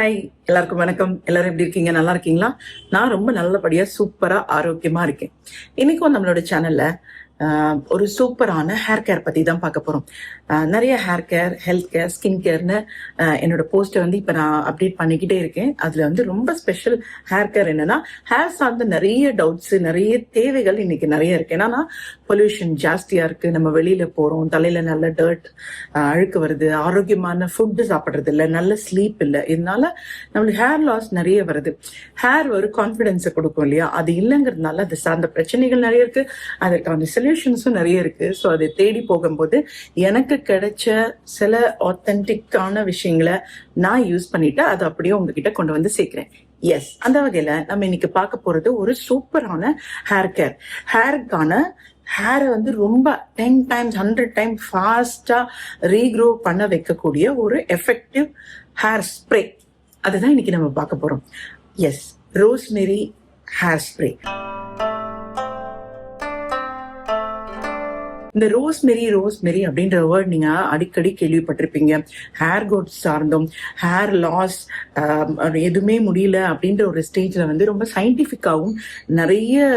Hi, எல்லாருக்கும் வணக்கம். எல்லாரும் எப்படி இருக்கீங்க? நல்லா இருக்கீங்களா? நான் ரொம்ப நல்லபடியா சூப்பரா ஆரோக்கியமா இருக்கேன். இன்னைக்கும் நம்மளோட சேனல்ல ஒரு சூப்பரான ஹேர் கேர் பத்தி தான் பார்க்க போறோம். நிறைய hair care, health care, skin கேர்னு என்னோட போஸ்ட்டை வந்து இப்போ நான் அப்டேட் பண்ணிக்கிட்டே இருக்கேன். அதுல வந்து ரொம்ப ஸ்பெஷல் ஹேர் கேர் என்னன்னா, ஹேர் சார்ந்த நிறைய டவுட்ஸ், நிறைய தேவைகள் இன்னைக்கு நிறைய இருக்கு. ஏன்னா பொல்யூஷன் ஜாஸ்தியா இருக்கு, நம்ம வெளியில போறோம், தலையில நல்ல டர்ட் அழுக்கு வருது, ஆரோக்கியமான ஃபுட்டு சாப்பிட்றது இல்லை, நல்ல ஸ்லீப் இல்லை, இதனால நம்மளுக்கு ஹேர் லாஸ் நிறைய வருது. ஹேர் ஒரு கான்ஃபிடென்ஸை கொடுக்கும் இல்லையா, அது இல்லைங்கிறதுனால அது சார்ந்த பிரச்சனைகள் நிறைய இருக்கு, அதற்கான சொல்யூஷன்ஸும் நிறைய இருக்கு. ஸோ அதை தேடி போகும்போது எனக்கு கிடைச்ச சில ஆத்தென்டிக்கான விஷயங்களை நான் யூஸ் பண்ணிட்டு அதை அப்படியே உங்ககிட்ட கொண்டு வந்து சேர்க்கிறேன். எஸ், அந்த வகையில நம்ம இன்னைக்கு பார்க்க போறது ஒரு சூப்பரான ஹேர் கேர். ஹேரை வந்து ரொம்ப 10 times 100 times ஃபாஸ்டா ரீக்ரோ பண்ண வைக்கக்கூடிய ஒரு எஃபெக்டிவ் ஹேர் ஸ்ப்ரே. அதுதான் இன்னைக்கு நம்ம பார்க்க போறோம். Yes, rosemary hair spray. இந்த ரோஸ்மெரி அப்படின்ற வேர்ட் நீங்க அடிக்கடி கேள்விப்பட்டிருப்பீங்க. ஹேர் குரோத் சார்ந்தும் ஹேர் லாஸ் எதுவுமே முடியல அப்படின்ற ஒரு ஸ்டேஜ்ல வந்து ரொம்ப சயின்டிபிக்காவும் நிறைய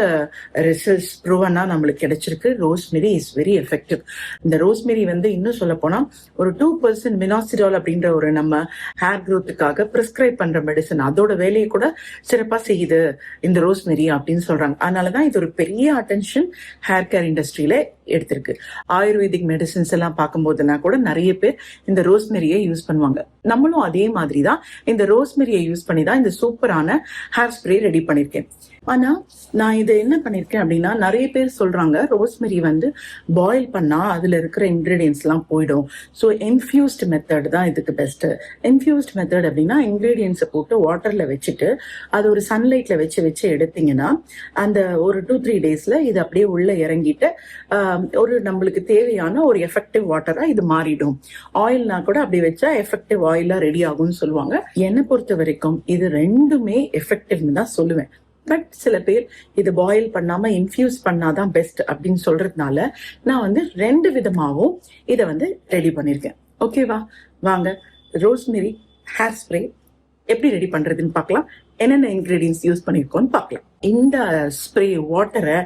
ரிசல்ட்ஸ் ப்ரூவனா நம்மளுக்கு கிடைச்சிருக்கு. Rosemary is very effective. இந்த ரோஸ்மெரி வந்து இன்னும் சொல்ல போனா ஒரு 2% மினாசிடால் அப்படின்ற ஒரு நம்ம ஹேர் குரோத்துக்காக பிரிஸ்கிரைப் பண்ற மெடிசன், அதோட வேலையை கூட சிறப்பா செய்யுது இந்த ரோஸ்மெரி அப்படின்னு சொல்றாங்க. அதனாலதான் இது ஒரு பெரிய அட்டென்ஷன் ஹேர் கேர் இண்டஸ்ட்ரியில எடுத்திருக்கு. ஆயுர்வேதிக் மெடிசின்ஸ் எல்லாம் பார்க்கும்போதுனா கூட நிறைய பேர் இந்த ரோஸ்மெரியை யூஸ் பண்ணுவாங்க. நம்மளும் அதே மாதிரி தான் இந்த ரோஸ்மெரியை யூஸ் பண்ணி தான் இந்த சூப்பரான ஹேர் ஸ்ப்ரே ரெடி பண்ணிருக்கேன். ஆனா நான் இதை என்ன பண்ணிருக்கேன் அப்படின்னா, நிறைய பேர் சொல்றாங்க ரோஸ்மெரி வந்து பாயில் பண்ணா அதுல இருக்கிற இன்கிரீடியன்ஸ் எல்லாம் போயிடும், ஸோ இன்ஃபியூஸ்ட் மெத்தட் தான் இதுக்கு பெஸ்ட். இன்ஃபியூஸ்ட் மெத்தட் அப்படின்னா இன்கிரீடியன்ஸை போட்டு வாட்டர்ல வச்சுட்டு அது ஒரு சன்லைட்ல வச்சு எடுத்தீங்கன்னா அந்த ஒரு 2-3 டேஸ்ல இது அப்படியே உள்ள இறங்கிட்டு ஒரு நம்மளுக்கு தேவையான ஒரு எஃபெக்டிவ் வாட்டரா இது மாறிடும். ஆயில்னா கூட அப்படி வச்சா எஃபெக்டிவ் ஆயிலா ரெடி ஆகும்னு சொல்லுவாங்க. என்னை பொறுத்த வரைக்கும் இது ரெண்டுமே எஃபெக்டிவ்னு தான் சொல்லுவேன். பட் சில பேர் இது பாயில் பண்ணாம இன்ஃபியூஸ் பண்ணாதான் பெஸ்ட் அப்படின்னு சொல்றதுனால நான் வந்து 2 விதமாவும் இதை வந்து ரெடி பண்ணிருக்கேன். ஓகேவா? வாங்க ரோஸ்மெரி ஹேர் ஸ்ப்ரே எப்படி ரெடி பண்றதுன்னு பார்க்கலாம். என்னென்ன இன்கிரீடியன்ஸ் யூஸ் பண்ணிருக்கோம்னு பார்க்கலாம். இந்த ஸ்ப்ரே வாட்டரை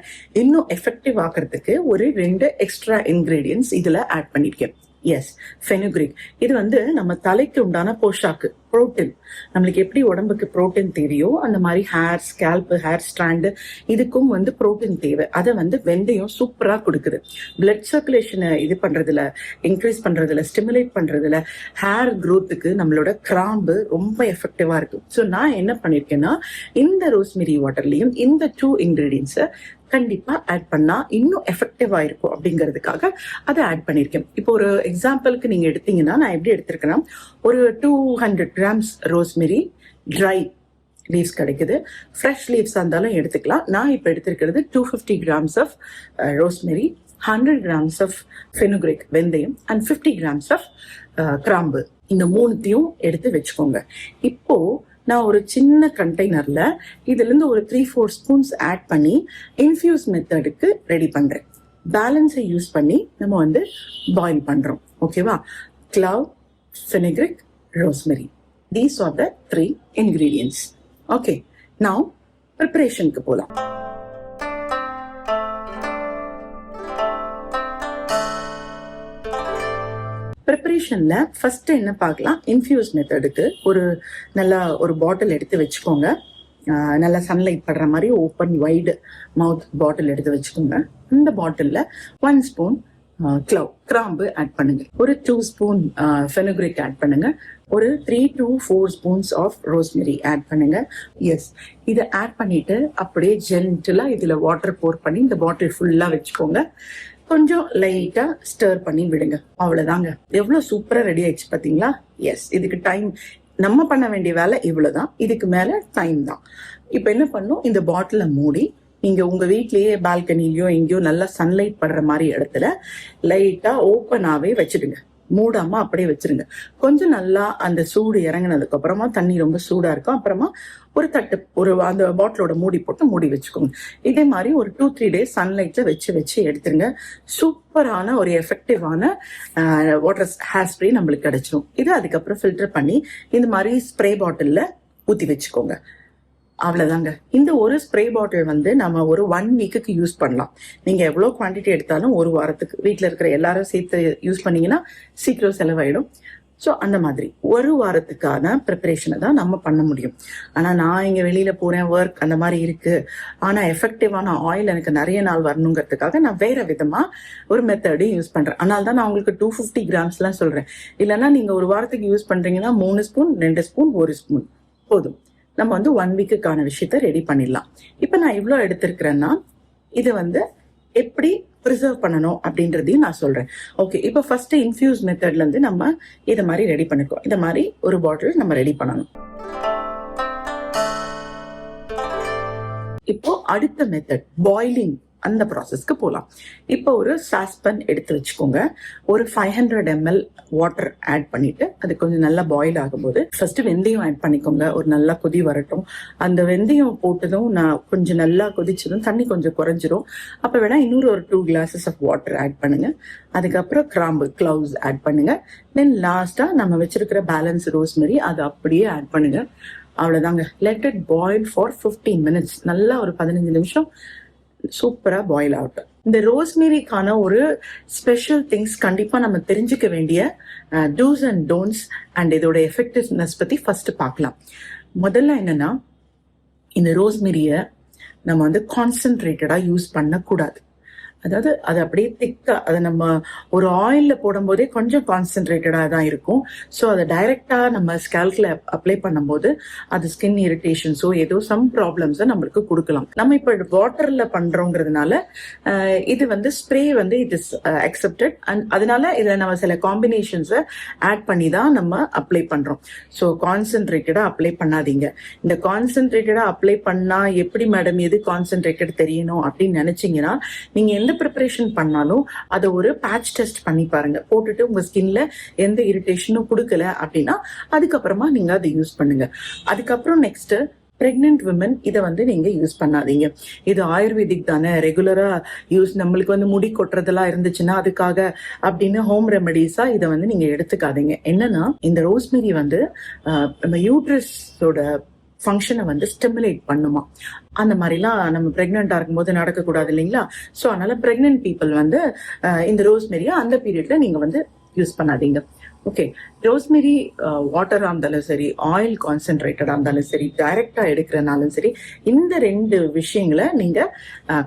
இன்னும் எஃபெக்டிவ் ஆக்கிறதுக்கு ஒரு 2 எக்ஸ்ட்ரா இன்கிரீடியன்ஸ் இதுல ஆட் பண்ணிருக்கேன். Yes, fenugreek. இது வந்து நம்ம தலைக்கு உண்டான போஷாக்கு, புரோட்டீன். நம்மளுக்கு எப்படி உடம்புக்கு புரோட்டீன் தேவையோ அந்த மாதிரி ஹேர் ஸ்கேல்ப், ஹேர் ஸ்ட்ராண்டு இதுக்கும் வந்து புரோட்டீன் தேவை. அதை வந்து வெந்தயம் சூப்பரா கொடுக்குது. பிளட் சர்க்குலேஷனை இது பண்றதுல, இன்க்ரீஸ் பண்றதுல, ஸ்டிமுலேட் பண்றதுல, ஹேர் க்ரோத்துக்கு நம்மளோட கிராம்பு ரொம்ப எஃபெக்டிவா இருக்கு. ஸோ நான் என்ன பண்ணிருக்கேன்னா, இந்த ரோஸ்மெரி வாட்டர்லயும் இந்த 2 இன்கிரீடியன்ஸை கண்டிப்பா ஆட் பண்ணா இன்னும் எஃபெக்டிவா இருக்கும் அப்படிங்கிறதுக்காக அதை ஆட் பண்ணிருக்கேன். இப்போ ஒரு எக்ஸாம்பிளுக்கு நீங்க எடுத்தீங்கன்னா, நான் எப்படி எடுத்திருக்கேன்னா, ஒரு 200 grams ரோஸ்மெரி ட்ரை லீவ்ஸ் கிடைக்குது. ஃப்ரெஷ் லீவ்ஸ் இருந்தாலும் எடுத்துக்கலாம். நான் இப்போ எடுத்திருக்கிறது 250 grams of rosemary, 100 grams of fenugreek வெந்தயம் அண்ட் 50 grams ஆஃப் கிராம்பு. இந்த 3த்தையும் எடுத்து வச்சுக்கோங்க. இப்போ நான் ஒரு சின்ன கண்டெய்னர்ல இதுல இருந்து ஒரு 3-4 ஸ்பூன்ஸ் ஆட் பண்ணி இன்ஃபியூஸ் மெத்தடுக்கு ரெடி பண்றேன். பேலன்ஸை யூஸ் பண்ணி நம்ம வந்து பாயில் பண்றோம். ஓகேவா? Clove, fenugreek, rosemary, these are the 3 ingredients. Okay, now ப்ரிப்பரேஷனுக்கு போலாம். ப்ரிப்பரேஷன்ல ஃபர்ஸ்ட் என்ன பார்க்கலாம், இன்ஃபியூஸ் மெத்தடுக்கு ஒரு பாட்டில் எடுத்து வச்சுக்கோங்க. நல்லா சன்லைட் படுற மாதிரி ஓப்பன் வைடு மவுத் பாட்டில் எடுத்து வச்சுக்கோங்க. இந்த பாட்டில்ல 1 ஸ்பூன் கிராம்பு ஆட் பண்ணுங்க, ஒரு 2 ஸ்பூன் ஃபெனுக்ரிக் ஆட் பண்ணுங்க, ஒரு 3 to 4 spoons of rosemary add பண்ணுங்க. எஸ், இதை ஆட் பண்ணிட்டு அப்படியே ஜென்டிலா இதுல வாட்டர் போர் பண்ணி இந்த பாட்டில் ஃபுல்லா வச்சுக்கோங்க. கொஞ்சம் லைட்டா ஸ்டர் பண்ணி விடுங்க. அவ்வளவுதாங்க. எவ்வளவு சூப்பரா ரெடி ஆயிடுச்சு பாத்தீங்களா? எஸ், இதுக்கு டைம், நம்ம பண்ண வேண்டிய வேலை இவ்வளவுதான். இதுக்கு மேல டைம் தான். இப்ப என்ன பண்ணும், இந்த பாட்டில மூடி நீங்க உங்க வீட்லயே பால்கனிலயோ எங்கேயோ நல்லா சன்லைட் படுற மாதிரி இடத்துல லைட்டா ஓப்பனாவே வச்சிடுங்க. மூடாம அப்படியே வச்சிருங்க. கொஞ்சம் நல்லா அந்த சூடு இறங்கினதுக்கு அப்புறமா, தண்ணி ரொம்ப சூடா இருக்கும், அப்புறமா ஒரு அந்த பாட்டிலோட மூடி போட்டு மூடி வச்சுக்கோங்க. இதே மாதிரி ஒரு 2-3 டேஸ் சன்லைட்ல வச்சு எடுத்துருங்க. சூப்பரான ஒரு எஃபெக்டிவான வாட்டர் ஹேர் ஸ்ப்ரே நம்மளுக்கு கிடைச்சிடும். இது அதுக்கப்புறம் ஃபில்டர் பண்ணி இந்த மாதிரி ஸ்ப்ரே பாட்டில்ல ஊத்தி வச்சுக்கோங்க. அவ்வளவுதாங்க. இந்த ஒரு ஸ்ப்ரே பாட்டில் வந்து நம்ம ஒரு 1 வீக்குக்கு யூஸ் பண்ணலாம். நீங்க எவ்வளவு குவான்டிட்டி எடுத்தாலும் ஒரு வாரத்துக்கு வீட்டுல இருக்கிற எல்லாரும் சேர்த்து யூஸ் பண்ணீங்கன்னா சீக்கிரம் செலவாயிடும். ஸோ அந்த மாதிரி ஒரு வாரத்துக்கான ப்ரிப்பரேஷனை தான் நம்ம பண்ண முடியும். ஆனால் நான் இங்கே வெளியில போறேன், ஒர்க் அந்த மாதிரி இருக்கு, ஆனால் எஃபெக்டிவான ஆயில் எனக்கு நிறைய நாள் வரணுங்கிறதுக்காக நான் வேற விதமா ஒரு மெத்தடு யூஸ் பண்றேன். அதனால தான் நான் உங்களுக்கு 250 கிராம்ஸ்லாம் சொல்றேன். இல்லைன்னா நீங்க ஒரு வாரத்துக்கு யூஸ் பண்றீங்கன்னா 3 ஸ்பூன், 2 ஸ்பூன், 1 ஸ்பூன் போதும். நம்ம வந்து 1 வீக்குக்கான விஷயத்த ரெடி பண்ணிடலாம். இப்ப நான் இவ்வளவு எடுத்திருக்கிறேன்னா இது வந்து எப்படி ப்ரிசர்வ் பண்ணணும் அப்படின்றதையும் நான் சொல்றேன். ஓகே, இப்போ ஃபர்ஸ்ட் இன்ஃபியூஸ் மெத்தட்ல இருந்து நம்ம இதை மாதிரி ரெடி பண்ணிக்கோ. இந்த மாதிரி ஒரு பாட்டில் நம்ம ரெடி பண்ணணும். இப்போ அடுத்த மெத்தட் பாய்லிங், அந்த ப்ராசஸ்க்கு போகலாம். இப்போ ஒரு சாஸ்பன் எடுத்து வச்சுக்கோங்க. ஒரு 500 ml வாட்டர் ஆட் பண்ணிட்டு அது கொஞ்சம் நல்லா பாயில் ஆகும்போது ஃபர்ஸ்ட் வெந்தயம் ஆட் பண்ணிக்கோங்க. ஒரு நல்லா கொதி வரட்டும். அந்த வெந்தயம் போட்டதும் நான் கொஞ்சம் நல்லா கொதிச்சதும் தண்ணி கொஞ்சம் குறைஞ்சிரும். அப்ப வேணா இன்னொரு ஒரு 2 glasses ஆஃப் வாட்டர் ஆட் பண்ணுங்க. அதுக்கப்புறம் கிராம்பு, கிளவுஸ் ஆட் பண்ணுங்க. தென் லாஸ்டா நம்ம வச்சிருக்கிற பேலன்ஸ் ரோஸ்மெரி அதை அப்படியே ஆட் பண்ணுங்க. அவ்வளவுதாங்க. Let it boil for 15 minutes. நல்லா ஒரு 15 நிமிஷம் சூப்பரா பாயில் ஆகட்டும். இந்த ரோஸ்மெரிக்கான ஒரு ஸ்பெஷல் திங்ஸ் கண்டிப்பா நம்ம தெரிஞ்சுக்க வேண்டிய டூஸ் அண்ட் டோன்ட்ஸ் அண்ட் இதோட எஃபெக்டிவ்னஸ் பத்தி ஃபர்ஸ்ட் பார்க்கலாம். முதல்ல என்னன்னா, இந்த ரோஸ்மெரிய நம்ம வந்து கான்சென்ட்ரேட்டடா யூஸ் பண்ணக்கூடாது. அதாவது அது அப்படியே திக்கா, அதை நம்ம ஒரு ஆயில்ல போடும் போதே கொஞ்சம் கான்சென்ட்ரேட்டடா தான் இருக்கும். ஸோ அதை டைரக்டா நம்ம ஸ்கேல்க்ல அப்ளை பண்ணும்போது அது ஸ்கின் இரிட்டேஷன்ஸோ ஏதோ சம் ப்ராப்ளம்ஸை நம்மளுக்கு கொடுக்கலாம். நம்ம இப்போ வாட்டர்ல பண்றோங்கிறதுனால இது வந்து ஸ்ப்ரே வந்து இட் இஸ் அக்செப்டட். அண்ட் அதனால இதுல நம்ம சில காம்பினேஷன்ஸை ஆட் பண்ணி தான் நம்ம அப்ளை பண்றோம். ஸோ கான்சென்ட்ரேட்டடா அப்ளை பண்ணாதீங்க. இந்த கான்சென்ட்ரேட்டடா அப்ளை பண்ணா எப்படி மேடம் எது கான்சென்ட்ரேட்டட் தெரியணும் அப்படின்னு நினைச்சீங்கன்னா, நீங்க எந்த ப்ரிப்பரேஷன் பண்ணாலும் அதை ஒரு பேட்ச் டெஸ்ட் பண்ணி பாருங்க. போட்டுட்டு உங்க ஸ்கின்ல எந்த இரிட்டேஷனும் கொடுக்கல அப்படின்னா அதுக்கப்புறமா நீங்க அதை யூஸ் பண்ணுங்க. அதுக்கப்புறம் நெக்ஸ்ட், பிரெக்னென்ட் விமன் இதை வந்து நீங்க யூஸ் பண்ணாதீங்க. இது ஆயுர்வேதிக் தானே, ரெகுலரா யூஸ், நம்மளுக்கு வந்து முடி கொட்டுறதெல்லாம் இருந்துச்சுன்னா அதுக்காக அப்படின்னு ஹோம் ரெமெடிஸா இதை வந்து நீங்க எடுத்துக்காதீங்க. என்னன்னா, இந்த ரோஸ்மெரி வந்து நம்ம யூட்ரஸோட ஃபங்க்ஷனை வந்து ஸ்டிமுலேட் பண்ணுமா. அந்த மாதிரிலாம் நம்ம பிரெக்னெண்டா இருக்கும்போது நடக்கக்கூடாது இல்லைங்களா? ஸோ அதனால பிரெக்னென்ட் பீப்புள் வந்து இந்த ரோஸ்மெரியா அந்த பீரியட்ல நீங்க வந்து யூஸ் பண்ணாதீங்க. ஓகே, ரோஸ்மெரி வாட்டரா இருந்தாலும் சரி, ஆயில் கான்சென்ட்ரேட்டடா இருந்தாலும் சரி, டைரக்டா எடுக்கிறனாலும் சரி, இந்த 2 விஷயங்களை நீங்க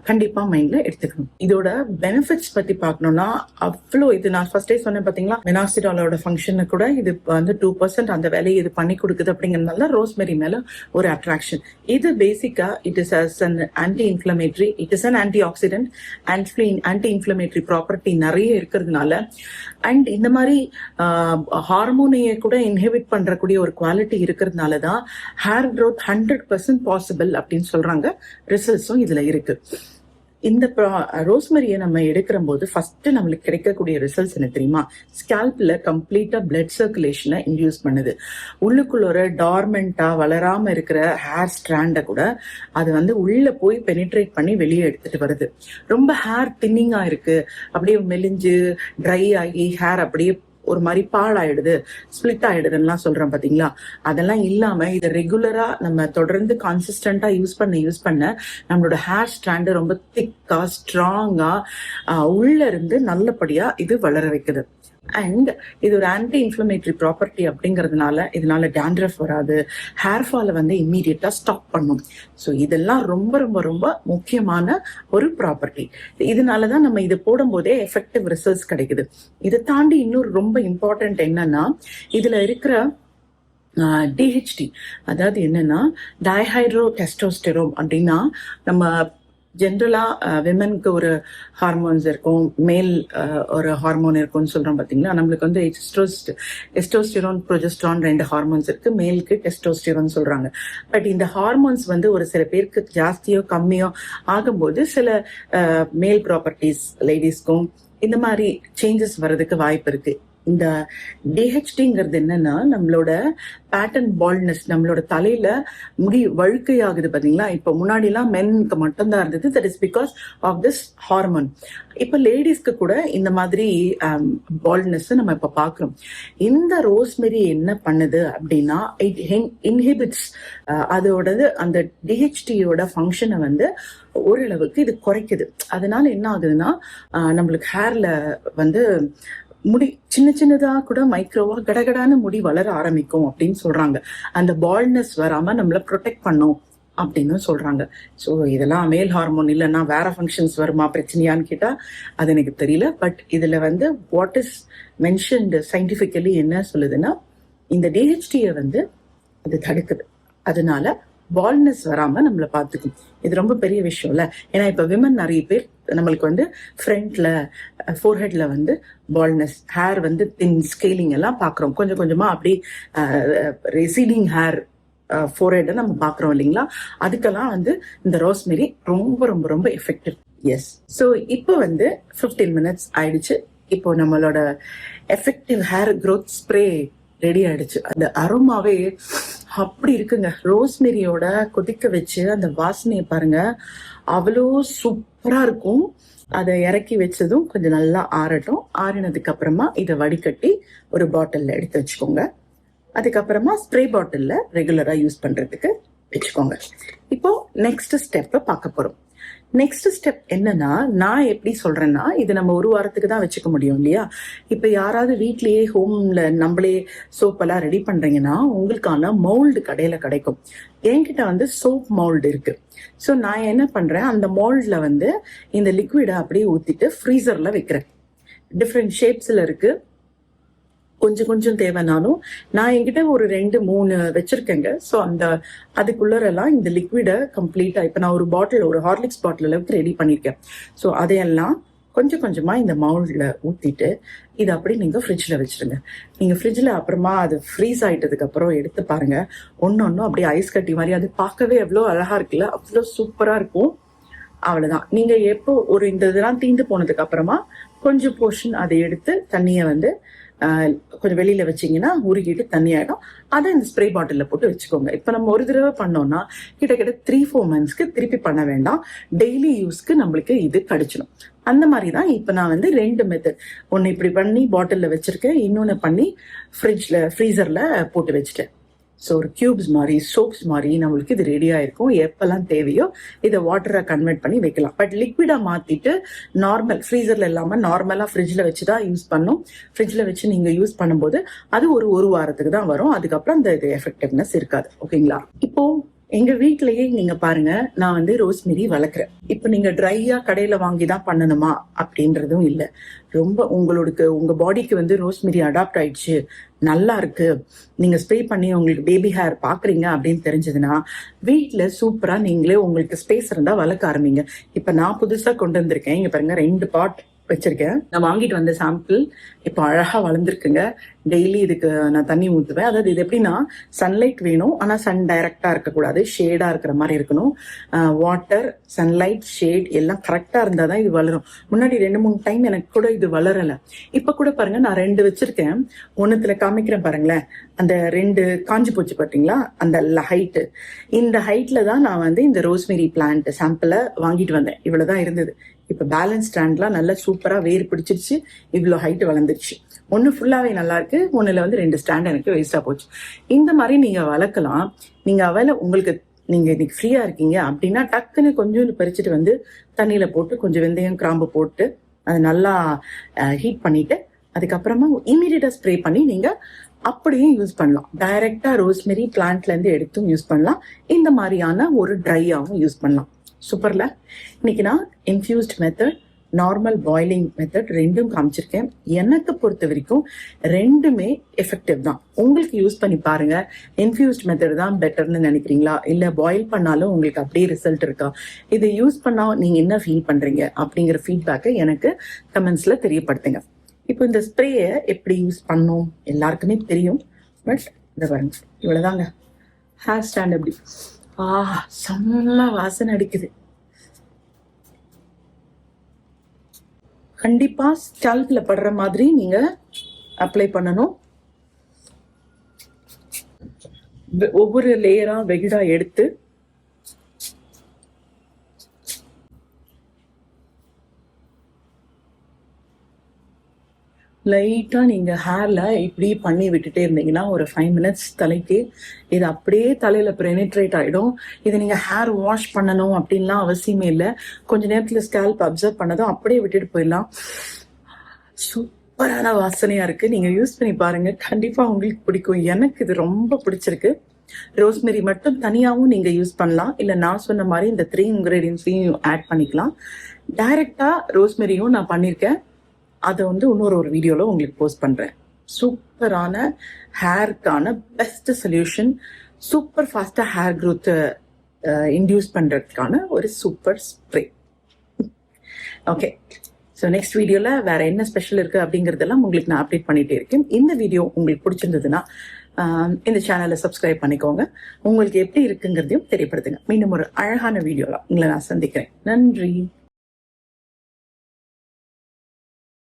கண்டிப்பா மைண்ட்ல எடுத்துக்கணும். இதோட பெனிஃபிட்ஸ் பத்தி பார்க்கணும்னா அவ்வளோ, இது நான் ஃபர்ஸ்டே சொன்னேன் பாத்தீங்களா, மினாக்சிடாலோட ஃபங்க்ஷனை கூட இது வந்து 2% அந்த வேலையை இது பண்ணி கொடுக்குது. அப்படிங்கறதுனால ரோஸ்மெரி மேல ஒரு அட்ராக்ஷன். இது பேசிக்கா it is as an anti inflammatory, it is an anti oxidant, anti inflammatory property நிறைய இருக்கிறதுனால, அண்ட் இந்த மாதிரி ஹார்மோனையை கூட இன்ஹிபிட் பண்றக்கூடிய ஒரு குவாலிட்டி இருக்கிறதுனாலதான் ஹேர் க்ரோத் 100% பாசிபிள் அப்படின்னு சொல்றாங்க. ரிசல்ட்ஸும் இதுல இருக்கு. இந்த ரோஸ்மெரியை நம்ம எடுக்கிற போது ஃபர்ஸ்ட் நம்மளுக்கு கிடைக்கக்கூடிய ரிசல்ட்ஸ் என்ன தெரியுமா? ஸ்கேல்ப்ல கம்ப்ளீட்டா பிளட் சர்க்குலேஷனை இன்டியூஸ் பண்ணுது. உள்ளுக்குள்ள ஒரு டார்மெண்டா வளராம இருக்கிற ஹேர் ஸ்ட்ராண்ட கூட அது வந்து உள்ள போய் பெனிட்ரேட் பண்ணி வெளியே எடுத்துட்டு வருது. ரொம்ப ஹேர் தின்னிங்கா இருக்கு, அப்படியே மெலிஞ்சு ட்ரை ஆகி ஹேர் அப்படியே ஒரு மாதிரி பாழாயிடுது, ஸ்பிளிட் ஆயிடுதுன்னா சொல்றோம் பாத்தீங்களா, அதெல்லாம் இல்லாம இதை ரெகுலரா நம்ம தொடர்ந்து கான்சிஸ்டன்டா யூஸ் பண்ண நம்மளோட ஹேர் ஸ்ட்ராண்ட் ரொம்ப திக்கா ஸ்ட்ராங்கா உள்ள இருந்து நல்லபடியா இது வளர வைக்குது. அண்ட் இது ஒரு ஆன்டி இன்ஃபிளமேட்டரி ப்ராப்பர்ட்டி அப்படிங்கறதுனால இதனால டேண்ட்ரஃப் வராது, ஹேர் ஃபாலை வந்து இம்மீடியட்டா ஸ்டாப் பண்ணும். ஸோ இதெல்லாம் ரொம்ப ரொம்ப ரொம்ப முக்கியமான ஒரு ப்ராப்பர்ட்டி. இதனாலதான் நம்ம இது போடும் போதே எஃபெக்டிவ் ரிசல்ட்ஸ் கிடைக்குது. இதை தாண்டி இன்னொரு ரொம்ப இம்பார்ட்டன்ட் என்னன்னா, இதுல இருக்கிற டிஹெச்டி, அதாவது என்னன்னா டைஹைட்ரோ டெஸ்டோஸ்டெரோன் அப்படின்னா, நம்ம ஜென்ரலா விமனுக்கு ஒரு ஹார்மோன்ஸ் இருக்கும், மேல் ஒரு ஹார்மோன் இருக்கும்னு சொல்றோம் பாத்தீங்களா. நம்மளுக்கு வந்து எஸ்டோஸ்டிரோன், ப்ரொஜெஸ்ட்ரான் 2 ஹார்மோன்ஸ் இருக்கு. மேலுக்கு டெஸ்டோஸ்டிரோன் சொல்றாங்க. பட் இந்த ஹார்மோன்ஸ் வந்து ஒரு சில பேருக்கு ஜாஸ்தியோ கம்மியோ ஆகும்போது சில மேல் ப்ராப்பர்ட்டிஸ் லேடிஸ்க்கும் இந்த மாதிரி சேஞ்சஸ் வர்றதுக்கு வாய்ப்பு இருக்கு. இந்த டிஹெச்டிங்கிறது என்னன்னா நம்மளோட பேட்டர்ன் பால்ட்னஸ், நம்மளோட தலையில முடி வழுக்கையாகுது பாத்தீங்களா. இப்ப முன்னாடி எல்லாம் மென்க்கு மட்டும்தான் இருந்தது. That is because of this hormone. இப்ப லேடிஸ்க்கு கூட இந்த மாதிரி பால்ட்னஸ் நம்ம இப்ப பாக்குறோம். இந்த ரோஸ்மெரி என்ன பண்ணுது அப்படின்னா இட் இன்ஹிபிட்ஸ் அதோடது அந்த டிஹெச்டியோட ஃபங்க்ஷனை வந்து ஓரளவுக்கு இது குறைக்குது. அதனால என்ன ஆகுதுன்னா நம்மளுக்கு ஹேர்ல வந்து முடி சின்ன சின்னதா கூட மைக்ரோவா கடகடான முடி வளர ஆரம்பிக்கும் அப்படின்னு சொல்றாங்க. அந்த பால்ட்னஸ் வராம நம்மள ப்ரொடெக்ட் பண்ணும் அப்படின்னு சொல்றாங்க. ஸோ இதெல்லாம் மேல் ஹார்மோன் இல்லைன்னா வேற ஃபங்க்ஷன்ஸ் வருமா பிரச்சனையான்னு கேட்டா அது எனக்கு தெரியல. பட் இதுல வந்து வாட் இஸ் மென்ஷன்டு சயின்டிபிக்கலி என்ன சொல்லுதுன்னா இந்த டிஹெச்டியை வந்து அது தடுக்குது. அதனால பால்ட்னஸ் வராம நம்மள பாத்துக்கும். இது ரொம்ப பெரிய விஷயம் இல்ல. ஏன்னா இப்ப விமன் நிறைய பேர் நம்மளுக்கு வந்து ஃப்ரண்ட்ல ஃபோர்ஹெட்ல வந்து பால்ட்னஸ், ஹேர் வந்து தின் ஸ்கேலிங் எல்லாம் பாக்குறோம். கொஞ்சம் கொஞ்சமா அப்படி ரெசீடிங் ஹேர் ஃபோர்ஹெட் நம்ம பாக்குறோம் இல்லைங்களா. அதுக்கெல்லாம் வந்து இந்த ரோஸ்மெரி ரொம்ப ரொம்ப ரொம்ப எஃபெக்டிவ். எஸ். ஸோ இப்போ வந்து 15 minutes ஆயிடுச்சு. இப்போ நம்மளோட effective hair growth spray ready ஆயிடுச்சு. அந்த அரோமாவே அப்படி இருக்குங்க. ரோஸ்மெரியோட கொதிக்க வச்சு அந்த வாசனையை பாருங்க, அவ்வளோ சூப்பரா இருக்கும். அதை இறக்கி வச்சதும் கொஞ்சம் நல்லா ஆறட்டும். ஆறினதுக்கு அப்புறமா இதை வடிகட்டி ஒரு பாட்டில்ல எடுத்து வச்சுக்கோங்க. அதுக்கப்புறமா ஸ்ப்ரே பாட்டில்ல ரெகுலரா யூஸ் பண்றதுக்கு வச்சுக்கோங்க. இப்போ நெக்ஸ்ட் ஸ்டெப்பை பார்க்க போறோம். நெக்ஸ்ட் ஸ்டெப் என்னன்னா, நான் எப்படி சொல்றேன்னா, இது நம்ம ஒரு வாரத்துக்கு தான் வச்சுக்க முடியும் இல்லையா. இப்ப யாராவது வீட்லயே ஹோம்ல நம்மளே சோப்பெல்லாம் ரெடி பண்றீங்கன்னா உங்களுக்கான மோல்டு கடையில கிடைக்கும். என்கிட்ட வந்து சோப் மோல்டு இருக்கு. ஸோ நான் என்ன பண்றேன், அந்த மோல்ட்ல வந்து இந்த லிக்விடை அப்படியே ஊத்திட்டு ஃப்ரீசர்ல வைக்கிறேன். டிஃப்ரெண்ட் ஷேப்ஸ்ல இருக்கு. கொஞ்சம் கொஞ்சம் தேவைனாலும் நான் என்கிட்ட ஒரு 2-3 வச்சிருக்கேங்க. ஸோ அந்த அதுக்குள்ளரெல்லாம் இந்த லிக்விடை கம்ப்ளீட்டா இப்ப நான் ஒரு பாட்டில், ஒரு ஹார்லிக்ஸ் பாட்டில் அளவுக்கு ரெடி பண்ணிருக்கேன். ஸோ அதையெல்லாம் கொஞ்சம் கொஞ்சமா இந்த மவுல்ட்ல ஊத்திட்டு இதை அப்படி நீங்க ஃப்ரிட்ஜ்ல வச்சிருங்க. நீங்க ஃப்ரிட்ஜ்ல அப்புறமா அது ஃப்ரீஸ் ஆயிட்டதுக்கு அப்புறம் எடுத்து பாருங்க, ஒன்னொன்னும் அப்படியே ஐஸ் கட்டி மாதிரி. அது பார்க்கவே எவ்வளோ அழகா இருக்குல்ல, அவ்வளோ சூப்பரா இருக்கும். அவ்வளவுதான். நீங்க எப்போ ஒரு இந்த இதெல்லாம் தீந்து போனதுக்கு அப்புறமா கொஞ்சம் போர்ஷன் அதை எடுத்து தண்ணியை வந்து கொஞ்சம் வெளியில வச்சீங்கன்னா உருகிட்டு தண்ணி ஆயிடும். அதை இந்த ஸ்ப்ரே பாட்டில போட்டு வச்சுக்கோங்க. இப்ப நம்ம ஒரு தடவை பண்ணோம்னா கிட்டத்தட்ட 3-4 monthsக்கு திருப்பி பண்ண வேண்டாம். டெய்லி யூஸ்க்கு நம்மளுக்கு இது கிடைச்சிடும். அந்த மாதிரிதான் இப்ப நான் வந்து 2 மெத்தட், ஒன்னு இப்படி பண்ணி பாட்டில்ல வச்சிருக்கேன், இன்னொன்னு பண்ணி ஃப்ரீசர்ல போட்டு வச்சுட்டேன். ஸோ ஒரு கியூப்ஸ் மாதிரி, சோப்ஸ் மாதிரி நம்மளுக்கு இது ரெடியா இருக்கும். எப்பெல்லாம் தேவையோ இதை வாட்டரை கன்வெர்ட் பண்ணி வைக்கலாம். பட் லிக்விடா மாத்திட்டு நார்மல் ஃப்ரீசர்ல இல்லாம நார்மலா ஃப்ரிட்ஜ்ல வச்சுதான் யூஸ் பண்ணும். ஃப்ரிட்ஜ்ல வச்சு நீங்க யூஸ் பண்ணும்போது அது ஒரு வாரத்துக்கு தான் வரும். அதுக்கப்புறம் அந்த இது எஃபெக்டிவ்னஸ் இருக்காது. ஓகேங்களா. இப்போ எங்க வீட்லயே நீங்க பாருங்க, நான் வந்து ரோஸ்மெரி வளர்க்குறேன். இப்ப நீங்க ட்ரையா கடையில வாங்கிதான் பண்ணணுமா அப்படின்றதும் இல்ல. ரொம்ப உங்க பாடிக்கு வந்து ரோஸ்மெரி அடாப்ட் ஆயிடுச்சு, நல்லா இருக்கு, நீங்க ஸ்ப்ரே பண்ணி உங்களுக்கு பேபி ஹேர் பாக்குறீங்க அப்படின்னு தெரிஞ்சதுன்னா வீட்டுல சூப்பரா நீங்களே உங்களுக்கு ஸ்பேஸ் இருந்தா வளர்க்க ஆரம்பிங்க. இப்ப நான் புதுசா கொண்டு வந்திருக்கேன். இங்க பாருங்க 2 பாட் வச்சிருக்கேன். நான் வாங்கிட்டு வந்த சாம்பிள் இப்போ அழகா வளர்ந்துருக்குங்க. டெய்லி இதுக்கு நான் தண்ணி ஊத்துவேன். அதாவது இது எப்படின்னா, சன்லைட் வேணும், ஆனா சன் டைரக்டா இருக்கக்கூடாது, ஷேடா இருக்கிற மாதிரி இருக்கணும். வாட்டர், சன்லைட், ஷேட் எல்லாம் கரெக்டா இருந்தாதான் இது வளரும். முன்னாடி 2-3 டைம் எனக்கு கூட இது வளரல. இப்ப கூட பாருங்க, நான் 2 வச்சிருக்கேன். ஒன்னுத்துல காமிக்கிறேன் பாருங்களேன். அந்த 2 காஞ்சி போச்சு பாத்தீங்களா, அந்த ஹைட்டு. இந்த ஹைட்ல தான் நான் வந்து இந்த ரோஸ்மெரி பிளான்ட் சாம்பிளை வாங்கிட்டு வந்தேன். இவ்வளவுதான் இருந்தது. இப்ப பேலன்ஸ் ஸ்டாண்ட்லாம் நல்லா சூப்பரா வேர் பிடிச்சிருச்சு. இவ்வளவு ஹைட் வளர்ந்துருச்சு. ஒன்னு ஃபுல்லாவே நல்லா இருக்கு, ஒண்ணுல வந்து 2 ஸ்டாண்ட் எனக்கு வேஸ்டா போச்சு. இந்த மாதிரி நீங்க வளர்க்கலாம். நீங்க உங்களுக்கு நீங்க இன்னைக்கு ஃப்ரீயா இருக்கீங்க அப்படின்னா டக்குன்னு கொஞ்சம் பறிச்சுட்டு வந்து தண்ணியில போட்டு கொஞ்சம் வெந்தயம், கிராம்பு போட்டு அதை நல்லா ஹீட் பண்ணிட்டு அதுக்கப்புறமா இமீடியட்டா ஸ்ப்ரே பண்ணி நீங்க அப்படியும் யூஸ் பண்ணலாம். டைரக்டா ரோஸ்மெரி பிளான்ட்ல இருந்து எடுத்தும் யூஸ் பண்ணலாம். இந்த மாதிரியான ஒரு ட்ரையாவும் யூஸ் பண்ணலாம். சூப்பர்ல. இன்னைக்கு நான் infused method, normal boiling method 2ம் காமிச்சிருக்கேன். எனக்கு பொறுத்த வரைக்கும் 2மே எஃபெக்டிவ் தான். உங்களுக்கு யூஸ் பண்ணி பாருங்க. இன்ஃபியூஸ்ட் மெத்தட் தான் பெட்டர்னு நினைக்கிறீங்களா, இல்ல பாயில் பண்ணாலும் உங்களுக்கு அப்படியே ரிசல்ட் இருக்கா, இதை யூஸ் பண்ணா நீங்க என்ன ஃபீல் பண்றீங்க அப்படிங்கிற ஃபீட்பேக்கை எனக்கு கமெண்ட்ஸ்ல தெரியப்படுத்துங்க. இப்போ இந்த ஸ்ப்ரேயை எப்படி யூஸ் பண்ணும் எல்லாருக்குமே தெரியும். பட் இதை பாருங்க, இவ்வளவுதாங்க. ஹேர் ஸ்டாண்ட் எப்படி செம்ம வாசனை அடிக்குது. கண்டிப்பா ஸ்கேல்ப்ல படுற மாதிரி நீங்க அப்ளை பண்ணணும். ஒவ்வொரு லேயரா வெகுடா எடுத்து லைட்டா நீங்க ஹேர்ல இப்படி பண்ணி விட்டுட்டே இருந்தீங்கன்னா ஒரு 5 மினிட்ஸ் தலைக்கு இது அப்படியே தலையில பெனிட்ரேட் ஆயிடும். இதை நீங்க ஹேர் வாஷ் பண்ணணும் அப்படின்லாம் அவசியமே இல்லை. கொஞ்ச நேரத்துல ஸ்கேல்ப் அப்சர்வ் பண்ணதும் அப்படியே விட்டுட்டு போயிடலாம். சூப்பரான வாசனையா இருக்கு. நீங்க யூஸ் பண்ணி பாருங்க, கண்டிப்பா உங்களுக்கு பிடிக்கும். எனக்கு இது ரொம்ப பிடிச்சிருக்கு. ரோஸ்மெரி மட்டும் தனியாகவும் நீங்க யூஸ் பண்ணலாம், இல்ல நான் சொன்ன மாதிரி இந்த 3 இன்கிரீடியன்ஸையும் ஆட் பண்ணிக்கலாம். டைரக்டா ரோஸ்மெரியும் நான் பண்ணியிருக்கேன், அதை வந்து இன்னொரு வீடியோல உங்களுக்கு போஸ்ட் பண்றேன். சூப்பரான ஹேருக்கான பெஸ்ட் சொல்யூஷன், சூப்பர் ஃபாஸ்டா ஹேர் க்ரோத் இன்டியூஸ் பண்றதுக்கான ஒரு super spray. Okay, so next வீடியோல வேற என்ன ஸ்பெஷல் இருக்கு அப்படிங்கறதெல்லாம் உங்களுக்கு நான் அப்டேட் பண்ணிட்டே இருக்கேன். இந்த வீடியோ உங்களுக்கு பிடிச்சிருந்ததுன்னா இந்த சேனலை சப்ஸ்கிரைப் பண்ணிக்கோங்க. உங்களுக்கு எப்படி இருக்குங்கிறதையும் தெரியப்படுத்துங்க. மீண்டும் ஒரு அழகான வீடியோல உங்களை நான் சந்திக்கிறேன். நன்றி.